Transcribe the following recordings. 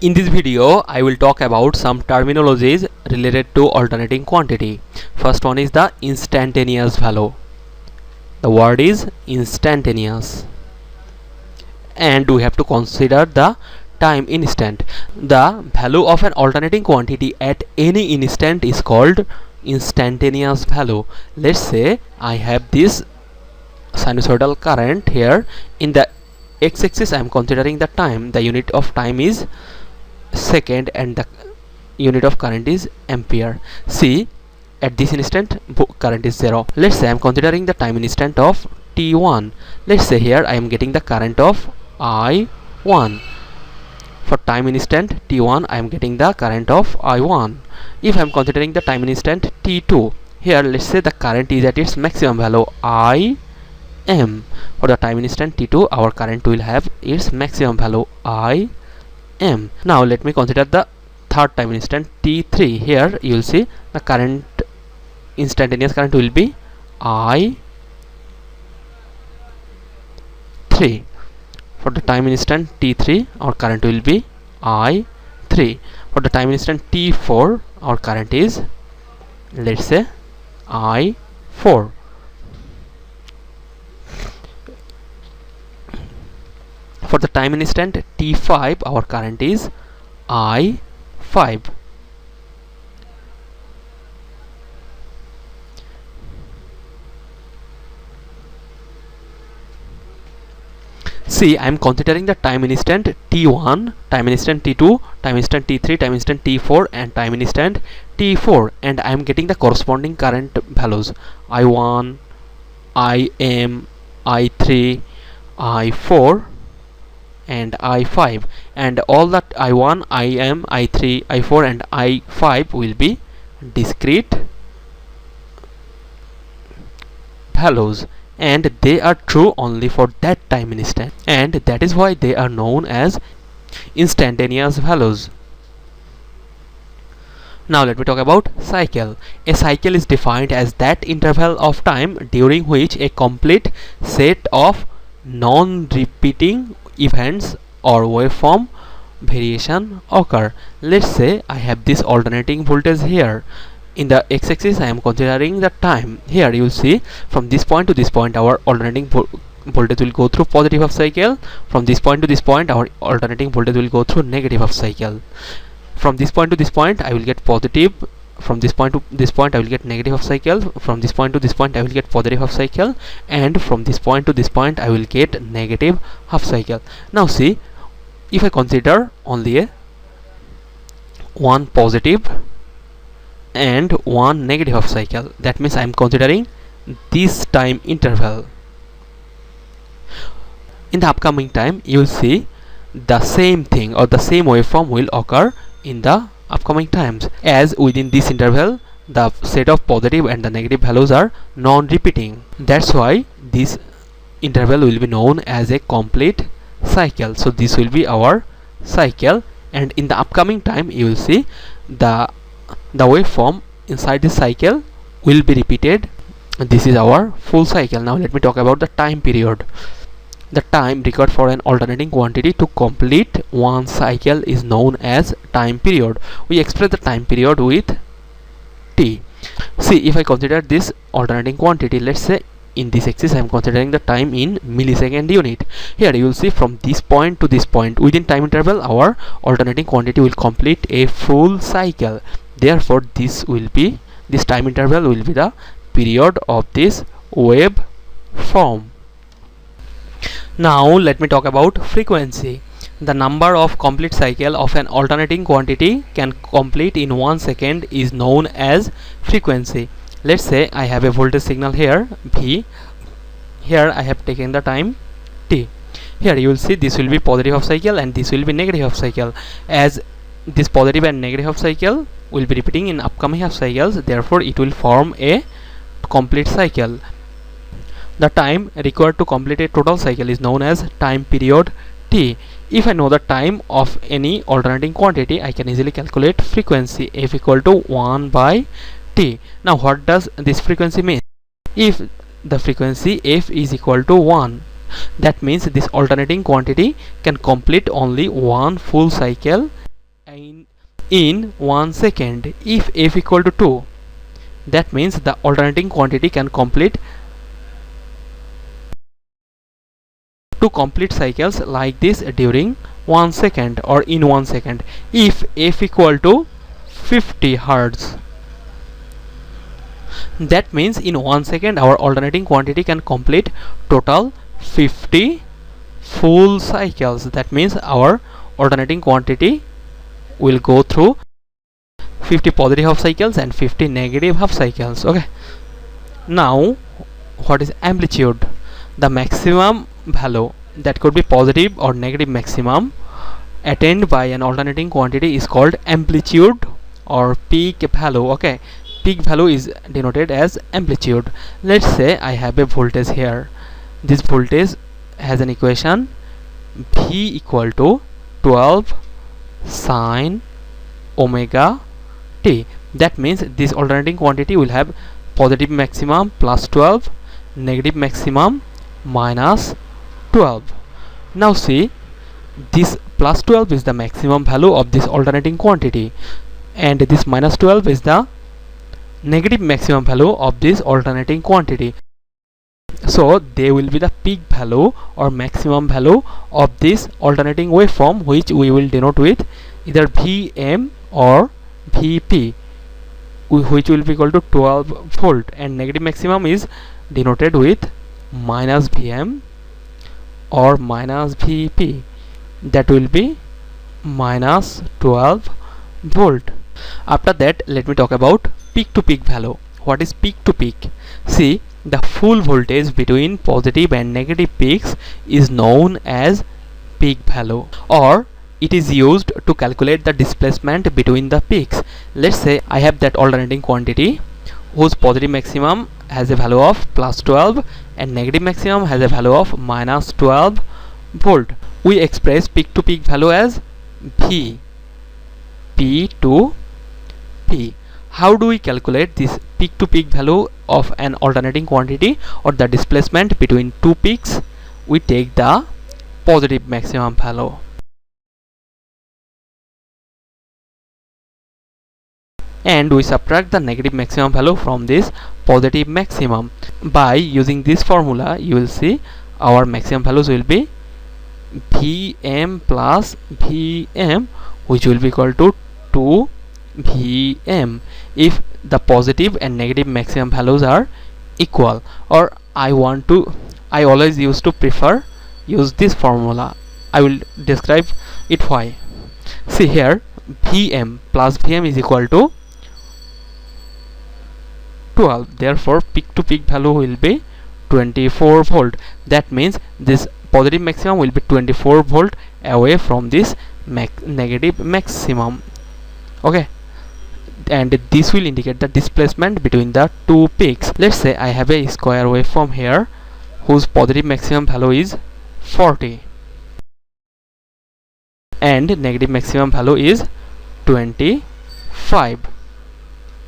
In this video, I will talk about some terminologies related to alternating quantity. First one is the instantaneous value. The word is instantaneous. And we have to consider the time instant. The value of an alternating quantity at any instant is called instantaneous value. Let's say I have this sinusoidal current here. In the x-axis I am considering the time. The unit of time is second and the unit of current is ampere. See, at this instant current is 0. Let's say I am considering the time instant of t1. Let's say here I am getting the current of I1. For time instant t1 I am getting the current of I1. If I am considering the time instant t2, here let's say the current is at its maximum value IM. For the time instant t2 our current will have its maximum value IM. Now let me consider the third time instant t3. Here you will see the current, instantaneous current will be I3. For the time instant t3 our current will be I3. For the time instant t4 our current is, let's say, I4. For the time instant t5 our current is I5. See, I am considering the time instant t1, time instant t2, time instant t3, time instant t4 and time instant t4, and I am getting the corresponding current values I1, IM, I3, I4 and I5, and all that I1, IM, I3, I4 and I5 will be discrete values, and they are true only for that time instant, and that is why they are known as instantaneous values. Now let me talk about cycle. A cycle is defined as that interval of time during which a complete set of non-repeating events or waveform variation occur. Let's say I have this alternating voltage here. In the x-axis I am considering the time. Here you will see from this point to this point our alternating voltage will go through positive half cycle. From this point to this point our alternating voltage will go through negative half cycle. From this point to this point I will get positive. From this point to this point I will get negative half cycle. From this point to this point I will get positive half cycle, and from this point to this point I will get negative half cycle. Now see, if I consider only one positive and one negative half cycle, that means I am considering this time interval. In the upcoming time you will see the same thing or the same waveform will occur in the upcoming times, as within this interval the set of positive and the negative values are non-repeating. That's why this interval will be known as a complete cycle. So this will be our cycle, and in the upcoming time you will see the waveform inside this cycle will be repeated. This is our full cycle. Now let me talk about the time period. The time required for an alternating quantity to complete one cycle is known as time period. We express the time period with t. See, if I consider this alternating quantity, let's say in this axis I am considering the time in millisecond unit. Here you will see from this point to this point within time interval our alternating quantity will complete a full cycle. Therefore this time interval will be the period of this wave form. Now let me talk about frequency. The number of complete cycle of an alternating quantity can complete in 1 second is known as frequency. Let's say I have a voltage signal here V. Here I have taken the time t. Here you will see this will be positive half cycle and this will be negative half cycle. As this positive and negative half cycle will be repeating in upcoming half cycles, therefore it will form a complete cycle. The time required to complete a total cycle is known as time period t. If I know the time of any alternating quantity, I can easily calculate frequency f equal to 1 by t. Now what does this frequency mean? If the frequency f is equal to 1, that means this alternating quantity can complete only one full cycle in 1 second. If f equal to 2, that means the alternating quantity can complete 2 complete cycles like this during 1 second or in 1 second. If f equal to 50 hertz, that means in 1 second our alternating quantity can complete total 50 full cycles. That means our alternating quantity will go through 50 positive half cycles and 50 negative half cycles. Okay, now what is amplitude? The maximum value, that could be positive or negative maximum, attained by an alternating quantity is called amplitude or peak value. Okay, peak value is denoted as amplitude. Let's say I have a voltage here. This voltage has an equation V equal to 12 sine omega t. That means this alternating quantity will have positive maximum plus 12, negative maximum minus 12. Now see, this plus 12 is the maximum value of this alternating quantity, and this minus 12 is the negative maximum value of this alternating quantity. So they will be the peak value or maximum value of this alternating waveform, which we will denote with either Vm or Vp, which will be equal to 12 volt, and negative maximum is denoted with minus Vm or minus Vp, that will be minus 12 volt. After that, let me talk about peak to peak value. What is peak to peak? See, the full voltage between positive and negative peaks is known as peak value, or it is used to calculate the displacement between the peaks. Let's say I have that alternating quantity whose positive maximum has a value of plus 12 and negative maximum has a value of minus 12 volt. We express peak to peak value as V, P to P. How do we calculate this peak to peak value of an alternating quantity or the displacement between two peaks? We take the positive maximum value and we subtract the negative maximum value from this positive maximum. By using this formula, you will see our maximum values will be Vm plus Vm, which will be equal to 2 Vm if the positive and negative maximum values are equal. Or I always used to prefer use this formula. I will describe it why. See here, Vm plus Vm is equal to 12. Therefore peak to peak value will be 24 volt. That means this positive maximum will be 24 volt away from this negative maximum. Okay, and this will indicate the displacement between the two peaks. Let's say I have a square waveform here whose positive maximum value is 40 and negative maximum value is 25.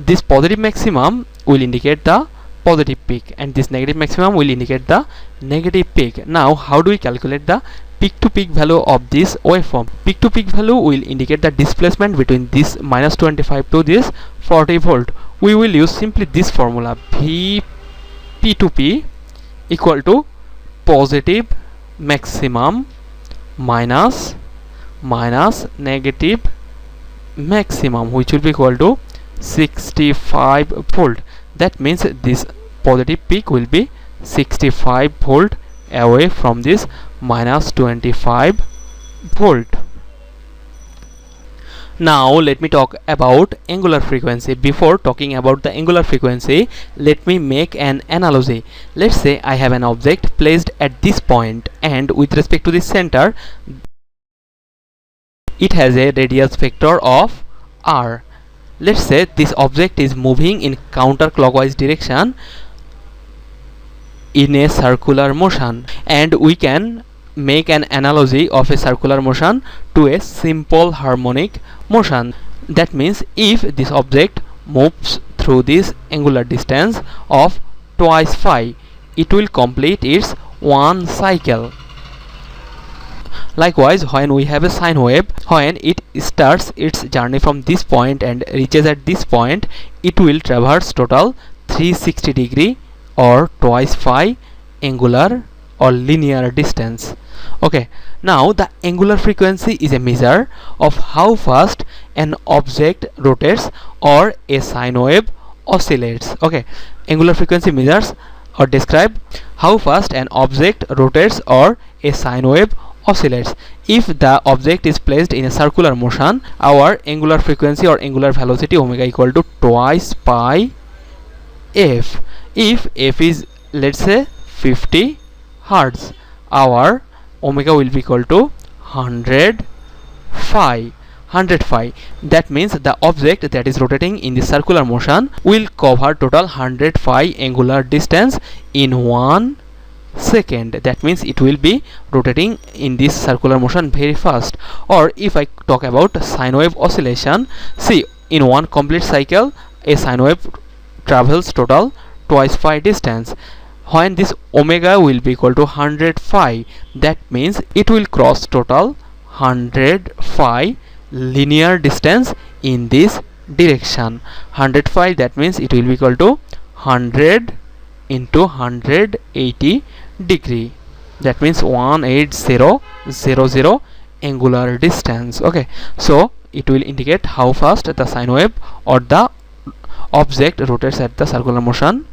This positive maximum will indicate the positive peak and this negative maximum will indicate the negative peak. Now how do we calculate the peak to peak value of this waveform? Peak to peak value will indicate the displacement between this minus 25 to this 40 volt. We will use simply this formula, V P to P equal to positive maximum minus negative maximum, which will be equal to 65 volt. That means this positive peak will be 65 volt away from this minus 25 volt. Now let me talk about angular frequency. Before talking about the angular frequency, let me make an analogy. Let's say I have an object placed at this point and with respect to the center it has a radius vector of r. Let's say this object is moving in counterclockwise direction in a circular motion, and we can make an analogy of a circular motion to a simple harmonic motion. That means if this object moves through this angular distance of twice phi, it will complete its one cycle. Likewise, when we have a sine wave, when it starts its journey from this point and reaches at this point, it will traverse total 360 degree or twice phi angular or linear distance. Okay, now the angular frequency is a measure of how fast an object rotates or a sine wave oscillates. Okay, angular frequency measures or describe how fast an object rotates or a sine wave oscillates. If the object is placed in a circular motion, our angular frequency or angular velocity omega equal to twice pi f. If f is, let's say, 50 hertz, our omega will be equal to 100 phi. That means the object that is rotating in the circular motion will cover total 100 phi angular distance in 1 second. That means it will be rotating in this circular motion very fast. Or if I talk about sine wave oscillation, see, in one complete cycle a sine wave travels total twice phi distance. When this omega will be equal to 100 phi, that means it will cross total 100 phi linear distance in this direction. 100 phi, that means it will be equal to 100 into 180 degree. That means 18000 angular distance. Okay, so it will indicate how fast the sine wave or the object rotates at the circular motion.